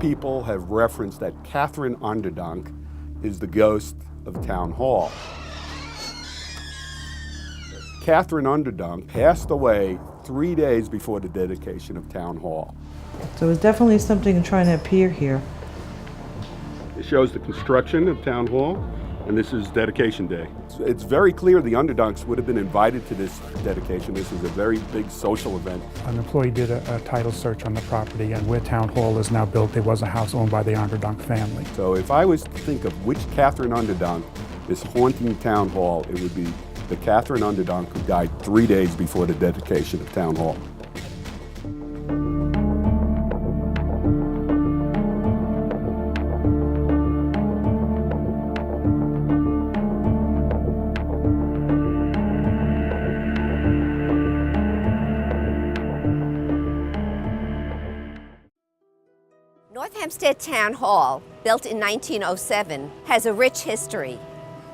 people have referenced that Katherine Onderdonk is the ghost of Town Hall. Katherine Onderdonk passed away 3 days before the dedication of Town Hall. So it's definitely something trying to appear here. It shows the construction of Town Hall, and this is dedication day. It's very clear the Onderdonks would have been invited to this dedication. This is a very big social event. An employee did a title search on the property, and where Town Hall is now built, there was a house owned by the Onderdonk family. So if I was to think of which Katherine Onderdonk is haunting Town Hall, it would be the Katherine Onderdonk who died 3 days before the dedication of Town Hall. North Hempstead Town Hall, built in 1907, has a rich history.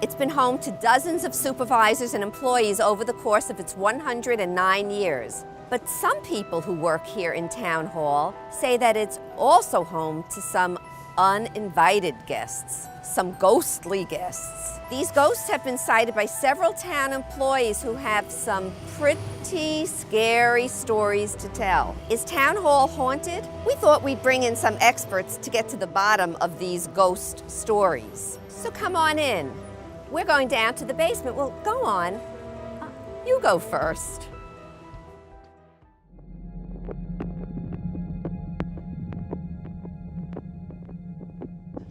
It's been home to dozens of supervisors and employees over the course of its 109 years. But some people who work here in Town Hall say that it's also home to some uninvited guests, some ghostly guests. These ghosts have been sighted by several town employees who have some pretty scary stories to tell. Is Town Hall haunted? We thought we'd bring in some experts to get to the bottom of these ghost stories. So come on in. We're going down to the basement. Well, go on. You go first.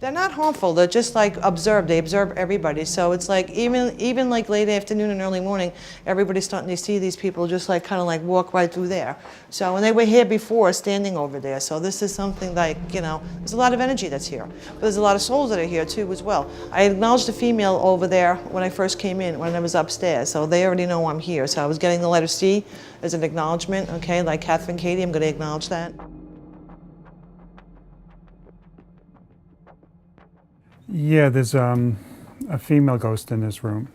They're not harmful. They're just like observed. They observe everybody. So it's like even like late afternoon and early morning, everybody's starting to see these people just like kind of like walk right through there. So and they were here before, standing over there. So this is something like, you know, there's a lot of energy that's here. But there's a lot of souls that are here too as well. I acknowledged the female over there when I first came in, when I was upstairs. So they already know I'm here. So I was getting the letter C as an acknowledgement. Okay, like Katherine Katie, I'm going to acknowledge that. Yeah, there's a female ghost in this room.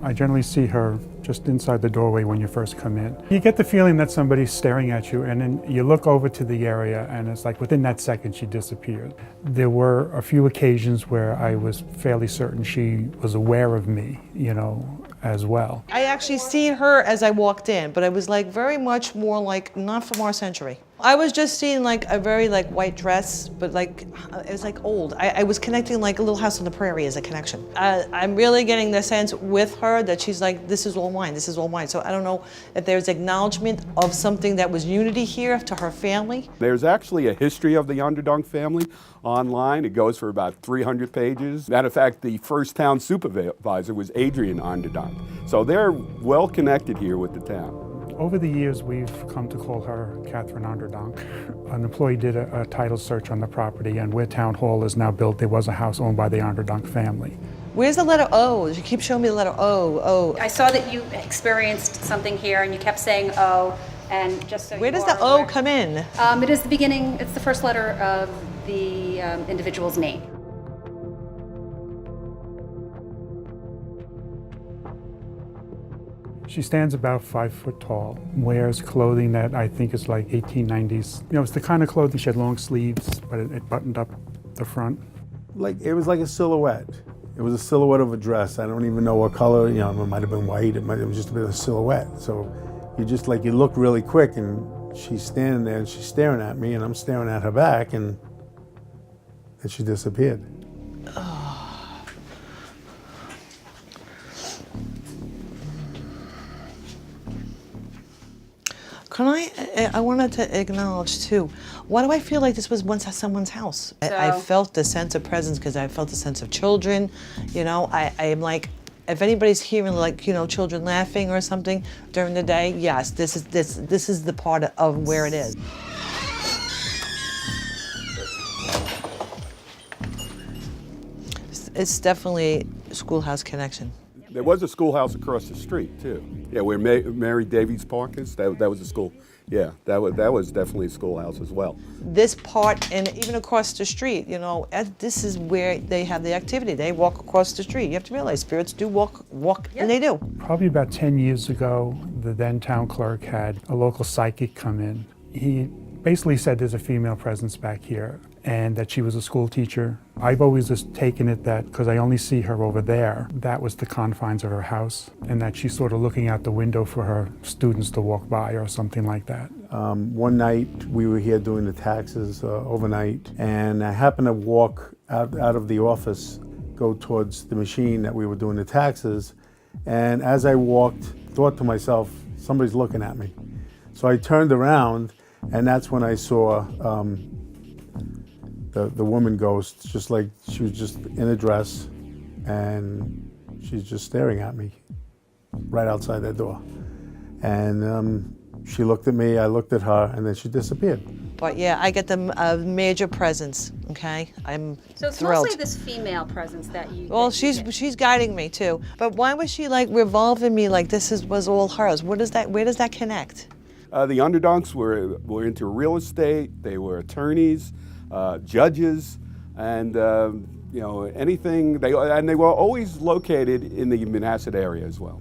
I generally see her just inside the doorway when you first come in. You get the feeling that somebody's staring at you, and then you look over to the area, and it's like within that second she disappeared. There were a few occasions where I was fairly certain she was aware of me, you know, as well. I actually seen her as I walked in, but it was like very much more like not from our century. I was just seeing like a very like white dress, but like it was like old. I was connecting like a Little House on the Prairie as a connection. I'm really getting the sense with her that she's like, this is all mine, this is all mine. So I don't know if there's acknowledgement of something that was unity here to her family. There's actually a history of the Onderdonk family online. It goes for about 300 pages. Matter of fact, the first town supervisor was Adrian Onderdonk. So they're well connected here with the town. Over the years, we've come to call her Katherine Onderdonk. An employee did a title search on the property, and where Town Hall is now built, there was a house owned by the Onderdonk family. Where's the letter O? You keep showing me the letter O. I saw that you experienced something here, and you kept saying O, and just so Where does the O come in? It is the beginning, it's the first letter of the individual's name. She stands about 5 foot tall, wears clothing that I think is like 1890s. You know, it's the kind of clothing, she had long sleeves, but it buttoned up the front. Like, it was like a silhouette. It was a silhouette of a dress. I don't even know what color, you know, it might have been white, it was just a bit of a silhouette. So you just like, you look really quick and she's standing there and she's staring at me and I'm staring at her back and she disappeared. I wanted to acknowledge too, why do I feel like this was once at someone's house? I felt the sense of presence because I felt the sense of children, you know, I'm like, if anybody's hearing like, you know, children laughing or something during the day, yes, this is the part of where it is. It's definitely a schoolhouse connection. There was a schoolhouse across the street too. Yeah, where Mary Davies Park is. That was a school. Yeah, that was definitely a schoolhouse as well. This part, and even across the street, you know, this is where they have the activity. They walk across the street. You have to realize spirits do walk, and they do. Probably about 10 years ago, the then town clerk had a local psychic come in. He basically said there's a female presence back here and that she was a school teacher. I've always just taken it that, because I only see her over there, that was the confines of her house, and that she's sort of looking out the window for her students to walk by or something like that. One night we were here doing the taxes overnight, and I happened to walk out of the office, go towards the machine that we were doing the taxes, and as I walked, thought to myself, somebody's looking at me. So I turned around, and that's when I saw the woman ghost, just like she was just in a dress, and she's just staring at me right outside that door. And she looked at me, I looked at her, and then she disappeared. But yeah, I get the major presence, okay? I'm So it's thrilled. mostly this female presence that you. Well, that you get. she's guiding me too. But why was she like revolving me like was all hers? Where does that connect? The Underdonks were into real estate. They were attorneys, judges, and you know, anything. They were always located in the Manhasset area as well.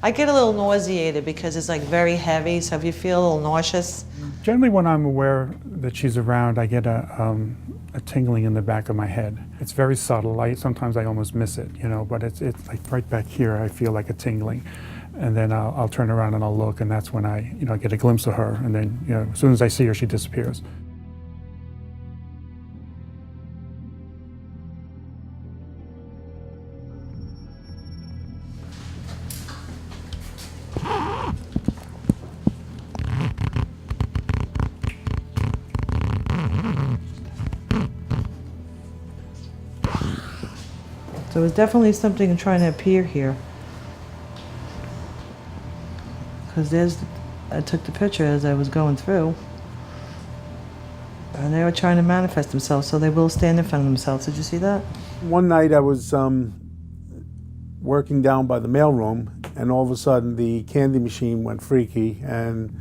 I get a little nauseated because it's like very heavy. So if you feel a little nauseous, Generally, when I'm aware that she's around, I get a tingling in the back of my head. It's very subtle. Sometimes I almost miss it, you know, but it's like right back here, I feel like a tingling. And then I'll turn around and I'll look, and that's when I get a glimpse of her. And then, you know, as soon as I see her, she disappears. so it's definitely something trying to appear here. Because I took the picture as I was going through, and they were trying to manifest themselves, so they will stand in front of themselves. Did you see that? One night I was working down by the mailroom, and all of a sudden the candy machine went freaky, and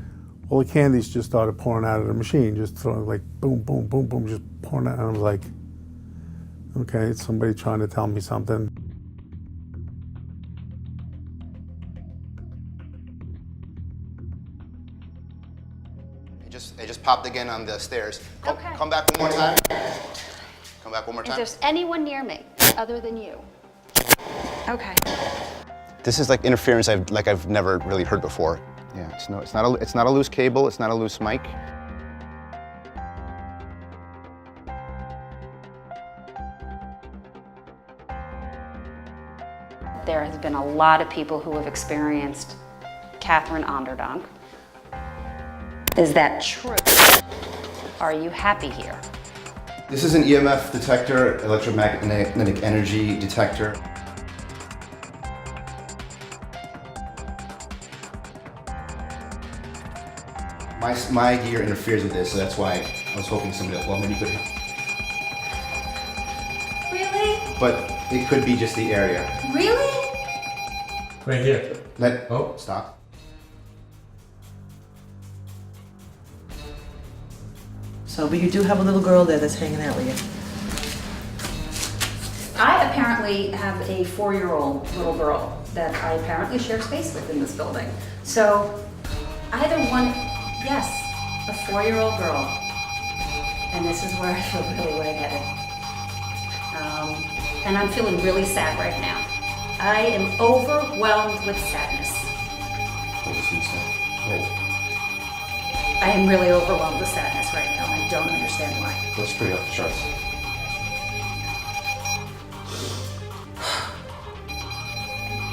all the candies just started pouring out of the machine, just throwing like boom, boom, boom, boom, just pouring out. And I was like, okay, it's somebody trying to tell me something. It just popped again on the stairs. Okay. Come back one more time. Come back one more If time. there's anyone near me other than you. Okay. This is like interference I've never really heard before. Yeah, it's not a loose cable. It's not a loose mic. There has been a lot of people who have experienced Katherine Onderdonk. Is that true? Are you happy here? This is an EMF detector, electromagnetic energy detector. My gear interferes with this, so that's why I was hoping somebody else, well, maybe you could. Really? But it could be just the area. Really? Right here. Stop. So, but you do have a little girl there that's hanging out with you. I apparently have a 4-year-old little girl that I apparently share space with in this building. So either one, yes, a 4-year-old girl. And this is where I feel really lightheaded. And I'm feeling really sad right now. I am overwhelmed with sadness. I am really overwhelmed with sadness right now. I don't understand why. That's pretty off the charts.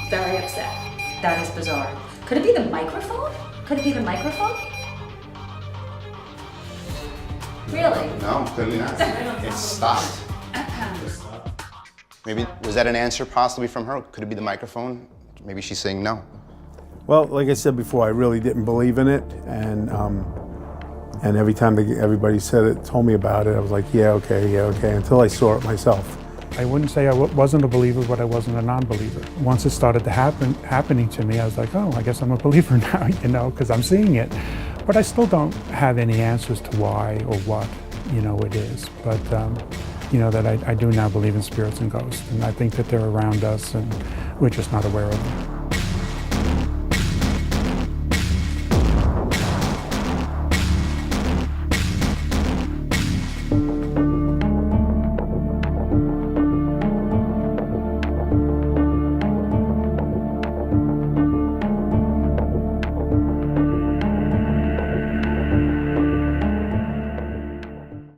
Very upset. That is bizarre. Could it be the microphone? Could it be the microphone? Really? No, clearly not. It stopped. Maybe, was that an answer possibly from her? Could it be the microphone? Maybe she's saying no. Well, like I said before, I really didn't believe in it, and every time everybody said it, told me about it, I was like, yeah, okay, until I saw it myself. I wouldn't say I wasn't a believer, but I wasn't a non-believer. Once it started to happening to me, I was like, oh, I guess I'm a believer now, you know, because I'm seeing it. But I still don't have any answers to why or what, you know, it is. But, you know, that I do now believe in spirits and ghosts, and I think that they're around us, and we're just not aware of them.